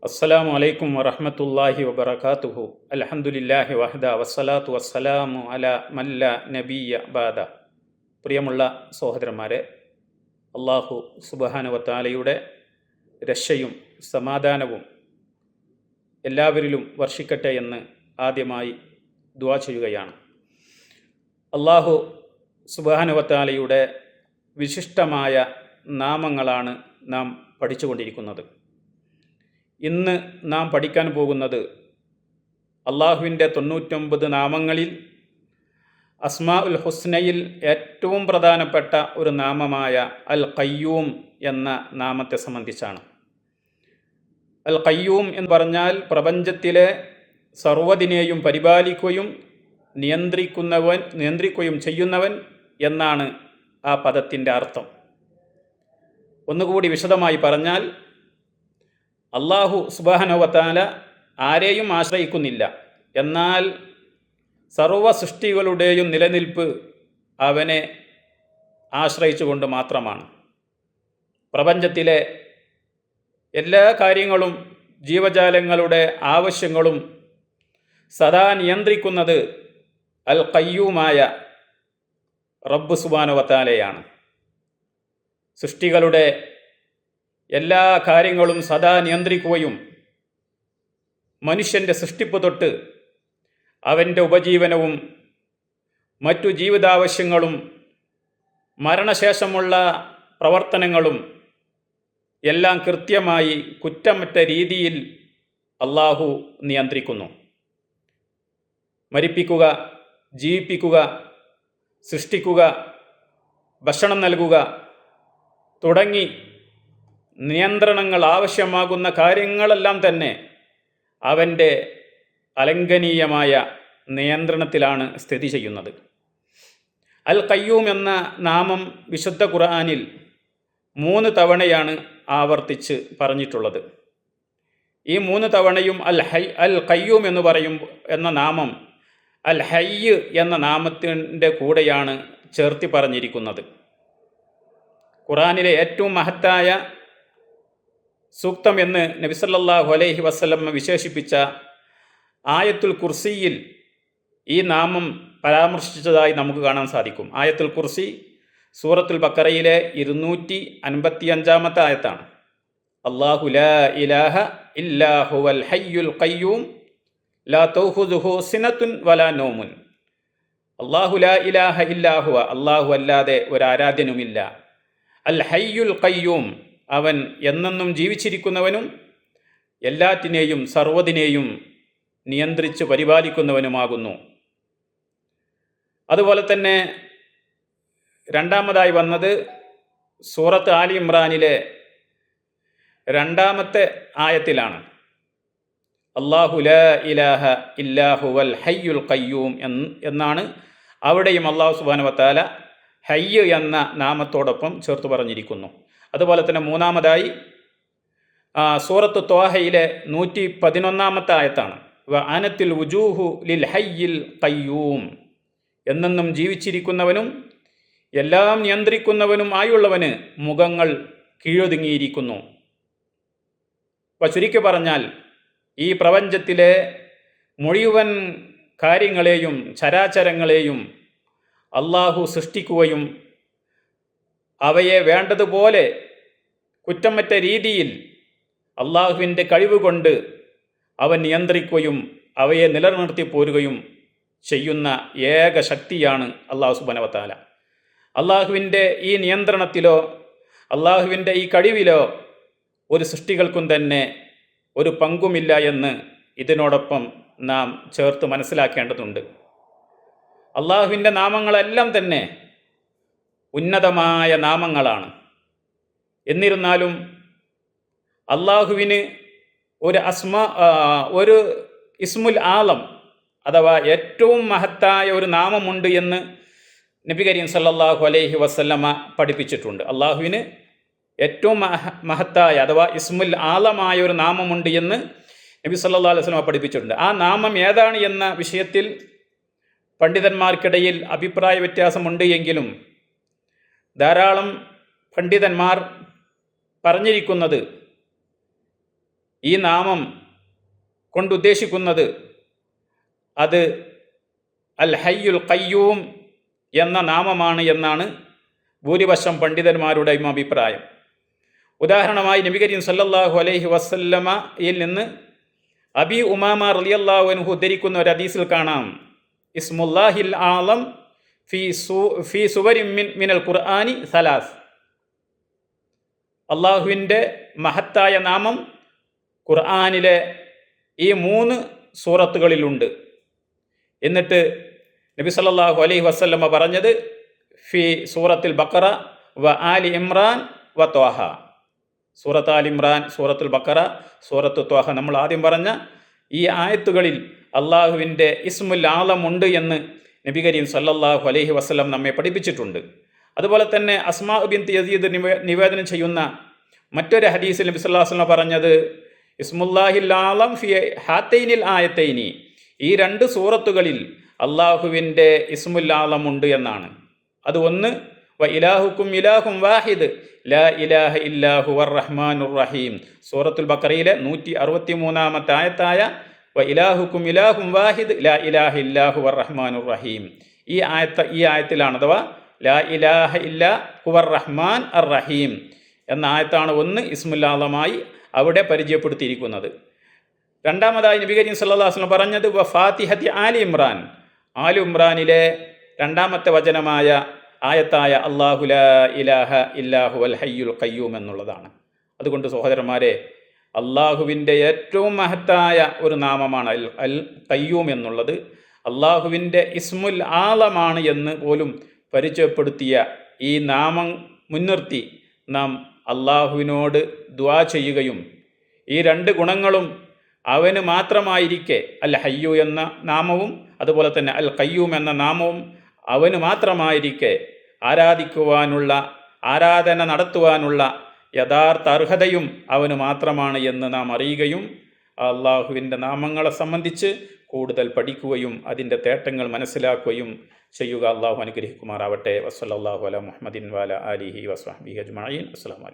അസ്സലാമു അലൈക്കും വറഹ്മത്തുള്ളാഹി വബറകാതുഹു. അൽഹംദുലില്ലാഹി വഹദ വസ്സലാത്തു വസ്സലാമു അലാ മല്ല നബിയ്യ ബാദ. പ്രിയമുള്ള സഹോദരന്മാരെ, അള്ളാഹു സുബ്ഹാനഹു വ തആലയുടെ രക്ഷയും സമാധാനവും എല്ലാവരിലും വർഷിക്കട്ടെ എന്ന് ആദ്യമായി ദുആ ചെയ്യുകയാണ്. അള്ളാഹു സുബ്ഹാനഹു വ തആലയുടെ വിശിഷ്ടമായ നാമങ്ങളാണ് നാം പഠിച്ചുകൊണ്ടിരിക്കുന്നത്. ഇന്ന് നാം പഠിക്കാൻ പോകുന്നത് അള്ളാഹുവിൻ്റെ 99 നാമങ്ങളിൽ അസ്മാഉൽ ഹുസ്നയിൽ ഏറ്റവും പ്രധാനപ്പെട്ട ഒരു നാമമായ അൽ ഖയ്യൂം എന്ന നാമത്തെ സംബന്ധിച്ചാണ്. അൽ ഖയ്യൂം എന്ന് പറഞ്ഞാൽ പ്രപഞ്ചത്തിലെ സർവ്വതിനെയും പരിപാലിക്കുകയും നിയന്ത്രിക്കുകയും ചെയ്യുന്നവൻ എന്നാണ് ആ പദത്തിൻ്റെ അർത്ഥം. ഒന്നുകൂടി വിശദമായി പറഞ്ഞാൽ, അള്ളാഹു സുബ്ഹാനഹു വ തആല ആരെയും ആശ്രയിക്കുന്നില്ല, എന്നാൽ സർവ്വ സൃഷ്ടികളുടെയും നിലനിൽപ്പ് അവനെ ആശ്രയിച്ചുകൊണ്ട് മാത്രമാണ്. പ്രപഞ്ചത്തിലെ എല്ലാ കാര്യങ്ങളും ജീവജാലങ്ങളുടെ ആവശ്യങ്ങളും സദാ നിയന്ത്രിക്കുന്നത് അൽ ഖയ്യൂമായ റബ്ബ് സുബ്ഹാനഹു വ തആലയാണ്. സൃഷ്ടികളുടെ എല്ലാ കാര്യങ്ങളും സദാ നിയന്ത്രിക്കുകയും മനുഷ്യൻ്റെ സൃഷ്ടിപ്പ് തൊട്ട് അവൻ്റെ ഉപജീവനവും മറ്റു ജീവിതാവശ്യങ്ങളും മരണശേഷമുള്ള പ്രവർത്തനങ്ങളും എല്ലാം കൃത്യമായി കുറ്റമറ്റ രീതിയിൽ അള്ളാഹു നിയന്ത്രിക്കുന്നു. മരിപ്പിക്കുക, ജീവിപ്പിക്കുക, സൃഷ്ടിക്കുക, ഭക്ഷണം നൽകുക തുടങ്ങി നിയന്ത്രണങ്ങൾ ആവശ്യമാകുന്ന കാര്യങ്ങളെല്ലാം തന്നെ അവൻ്റെ അലംഘനീയമായ നിയന്ത്രണത്തിലാണ് സ്ഥിതി ചെയ്യുന്നത്. അൽ ഖയ്യൂം എന്ന നാമം വിശുദ്ധ ഖുർആനിൽ 3 തവണയാണ് ആവർത്തിച്ച് പറഞ്ഞിട്ടുള്ളത്. ഈ 3 തവണയും അൽ ഖയ്യൂം എന്ന് എന്ന നാമം അൽ ഹയ്യ് എന്ന നാമത്തിൻ്റെ കൂടെയാണ് ചേർത്തി പറഞ്ഞിരിക്കുന്നത്. ഖുർആനിലെ ഏറ്റവും മഹത്തായ സൂക്തം എന്ന് നബി സല്ലല്ലാഹു അലൈഹി വസല്ലം വിശേഷിപ്പിച്ച ആയത്തുൽ കുർസിയിൽ ഈ നാമം പരാമർശിച്ചതായി നമുക്ക് കാണാൻ സാധിക്കും. ആയത്തുൽ കുർസി സൂറത്തുൽ ബഖറയിലെ 255-ാമത്തെ ആയത്താണ്. അല്ലാഹു ലാ ഇലാഹ ഇല്ലാ ഹുവൽ ഹയ്യുൽ ഖയ്യൂം ലാ തൗഖുദുഹു സിനത്തുൻ വലാ നൗമുൻ. അല്ലാഹു ലാ ഇലാഹ ഇല്ലാ ഹുവ, അല്ലാഹു അല്ലാതെ ഒരാരാധ്യനുമില്ല. അൽ ഹയ്യുൽ ഖയ്യൂം, അവൻ എന്നെന്നും ജീവിച്ചിരിക്കുന്നവനും എല്ലാറ്റിനെയും സർവ്വതിനെയും നിയന്ത്രിച്ച് പരിപാലിക്കുന്നവനുമാകുന്നു. അതുപോലെ തന്നെ രണ്ടാമതായി വന്നത് സൂറത്ത് ആലി ഇമ്രാനിലെ 2-ാമത്തെ ആയത്തിലാണ്. അല്ലാഹു ലാ ഇലാഹ ഇല്ലാ ഹുവൽ ഹയ്യുൽ ഖയ്യൂം എന്നാണ്. അവിടെയും അല്ലാഹു സുബ്ഹാനഹു വ തആല ഹയ്യ് എന്ന നാമത്തോടൊപ്പം ചേർത്ത് പറഞ്ഞിരിക്കുന്നു. അതുപോലെ തന്നെ മൂന്നാമതായി സൂറത്ത് ത്വാഹയിലെ 111-ാമത്തെ ആയത്താണ്. വ അനത്തിൽ വുജൂഹു ലിൽ ഹയ്യിൽ ഖയ്യൂം, എന്നെന്നും ജീവിച്ചിരിക്കുന്നവനും എല്ലാം നിയന്ത്രിക്കുന്നവനും ആയുള്ളവന് മുഖങ്ങൾ കീഴൊതുങ്ങിയിരിക്കുന്നു. അപ്പോൾ ചുരുക്കി പറഞ്ഞാൽ, ഈ പ്രപഞ്ചത്തിലെ മുഴുവൻ കാര്യങ്ങളെയും ചരാചരങ്ങളെയും അള്ളാഹു സൃഷ്ടിക്കുകയും അവയെ വേണ്ടതുപോലെ കുറ്റമറ്റ രീതിയിൽ അള്ളാഹുവിൻ്റെ കഴിവ് കൊണ്ട് അവൻ നിയന്ത്രിക്കുകയും അവയെ നിലനിർത്തി പോരുകയും ചെയ്യുന്ന ഏക ശക്തിയാണ് അള്ളാഹു സുബ്ഹാനഹു വ തആല. അള്ളാഹുവിൻ്റെ ഈ നിയന്ത്രണത്തിലോ അള്ളാഹുവിൻ്റെ ഈ കഴിവിലോ ഒരു സൃഷ്ടികൾക്കും തന്നെ ഒരു പങ്കുമില്ല എന്ന് ഇതിനോടൊപ്പം നാം ചേർത്ത് മനസ്സിലാക്കേണ്ടതുണ്ട്. അള്ളാഹുവിൻ്റെ നാമങ്ങളെല്ലാം തന്നെ ഉന്നതമായ നാമങ്ങളാണ്. എന്നിരുന്നാലും അള്ളാഹുവിന് ഒരു ഇസ്മുൽ ആലം അഥവാ ഏറ്റവും മഹത്തായ ഒരു നാമമുണ്ട് എന്ന് നബി കരീം സല്ലല്ലാഹു അലൈഹി വസല്ലമ പഠിപ്പിച്ചിട്ടുണ്ട്. അള്ളാഹുവിന് ഏറ്റവും മഹത്തായ അഥവാ ഇസ്മുൽ ആലമായ ഒരു നാമമുണ്ട് എന്ന് നബി സല്ലല്ലാഹു അലൈഹി വസല്ലമ പഠിപ്പിച്ചിട്ടുണ്ട്. ആ നാമം ഏതാണ് എന്ന വിഷയത്തിൽ പണ്ഡിതന്മാർക്കിടയിൽ അഭിപ്രായ വ്യത്യാസമുണ്ട് എങ്കിലും ധാരാളം പണ്ഡിതന്മാർ പറഞ്ഞിരിക്കുന്നത് ഈ നാമം കൊണ്ടുദ്ദേശിക്കുന്നത് അത് അൽ ഹയ്യുൽ ഖയ്യൂം എന്ന നാമമാണ് എന്നാണ് ഭൂരിപക്ഷം പണ്ഡിതന്മാരുടെയും അഭിപ്രായം. ഉദാഹരണമായി നബി കരീം സല്ലല്ലാഹു അലൈഹി വസല്ലമയിൽ നിന്ന് അബി ഉമാമ റളിയല്ലാഹു അൻഹു ഉദ്ധരിക്കുന്ന ഒരു ഹദീസിൽ കാണാം, ഇസ്മുല്ലാഹിൽ ആലം ഫീ സുവരിൻ മിനൽ ഖുർആനി സലാസ്. അള്ളാഹുവിൻ്റെ മഹത്തായ നാമം ഖുർആനിലെ ഈ 3 സൂറത്തുകളിലുണ്ട്. എന്നിട്ട് നബി സല്ലല്ലാഹു അലൈഹി വസല്ലമ പറഞ്ഞത് ഫി സൂറത്തുൽ ബഖറ വ ആലി ഇമ്രാൻ വ ത്വാഹ. സൂറത്ത് ആൽ ഇമ്രാൻ, സൂറത്തുൽ ബഖറ, സൂറത്ത് ത്വാഹ, നമ്മൾ ആദ്യം പറഞ്ഞ ഈ ആയത്തുകളിൽ അള്ളാഹുവിൻ്റെ ഇസ്മുൽ ആലം ഉണ്ട് എന്ന് നബി കരീം സല്ലല്ലാഹു അലൈഹി വസല്ലം നമ്മെ പഠിപ്പിച്ചിട്ടുണ്ട്. അതുപോലെ തന്നെ അസ്മാ ബിൻത് യസീദ് നിവേദനം ചെയ്യുന്ന മറ്റൊരു ഹദീസിൽ നബി സല്ലല്ലാഹു അലൈഹി വസല്ലം പറഞ്ഞത് ഇസ്മുല്ലാഹിൽ ആലം ഫി ഹാത്തൈനിൽ ആയത്തൈനി. ഈ 2 സൂറത്തുകളിൽ അള്ളാഹുവിൻ്റെ ഇസ്മുൽ ആലം ഉണ്ട് എന്നാണ്. അത് ഒന്ന് വ ഇലാഹുക്കും ഇലാഹും വാഹിദ് ലാ ഇലാഹ ഇല്ലാഹു വർ റഹ്മാനുർ റഹീം. സൂറത്തുൽ ബഖറയിലെ 163-ാമത്തെ ആയത്തായ വ ഇലാഹുക്കും ഇലാഹും വാഹിദ് ലാ ഇലാഹ ഇല്ലാഹു വർ റഹ്മാനുർ റഹീം. ഈ ആയത്തിലാണ്, അഥവാ ലാ ഇലാഹ ഇല്ലാ ഹുവർ റഹ്മാൻ അർ റഹീം എന്ന ആയത്താണ് ഒന്ന് ഇസ്മുൽ ആലമായി അവിടെ പരിചയപ്പെടുത്തിയിരിക്കുന്നത്. രണ്ടാമതായി നബി കരീം സല്ലല്ലാഹു അലൈഹി വസല്ലം പറഞ്ഞത് വ ഫാത്തിഹത്തി ആലി ഇമ്രാൻ. ആലി ഇമ്രാനിലെ 2-ാമത്തെ വചനമായ ആയത്തായ അല്ലാഹു ലാ ഇലാഹ ഇല്ലാഹു അൽ ഹയ്യുൽ ഖയ്യൂം എന്നുള്ളതാണ്. അതുകൊണ്ട് സഹോദരന്മാരെ, അള്ളാഹുവിൻ്റെ ഏറ്റവും മഹത്തായ ഒരു നാമമാണ് അൽ ഖയ്യൂം എന്നുള്ളത്. അള്ളാഹുവിൻ്റെ ഇസ്മുൽ ആലമാണ് എന്ന് പോലും പരിചയപ്പെടുത്തിയ ഈ നാമം മുൻനിർത്തി നാം അള്ളാഹുവിനോട് ദുആ ചെയ്യുകയും ഈ 2 ഗുണങ്ങളും അവന് മാത്രമായിരിക്കെ, അൽ ഹയ്യു എന്ന നാമവും അതുപോലെ തന്നെ അൽ ഖയ്യൂം എന്ന നാമവും അവന് മാത്രമായിരിക്കെ ആരാധിക്കുവാനുള്ള, ആരാധന നടത്തുവാനുള്ള യഥാർത്ഥ അർഹതയും അവന് മാത്രമാണ് എന്ന് നാം അറിയുകയും അള്ളാഹുവിൻ്റെ നാമങ്ങളെ സംബന്ധിച്ച് കൂടുതൽ പഠിക്കുകയും അതിൻ്റെ തേട്ടങ്ങൾ മനസ്സിലാക്കുകയും ചെയ്യുക. അള്ളാഹു അനുഗ്രഹിക്കുമാറാവട്ടെ. വസ്സല്ലല്ലാഹു അലാ മുഹമ്മദിൻ വഅലാ ആലിഹി വസ്വഹ്ബിഹി അജ്മഈൻ. അസ്സലാമു അലൈക്കും.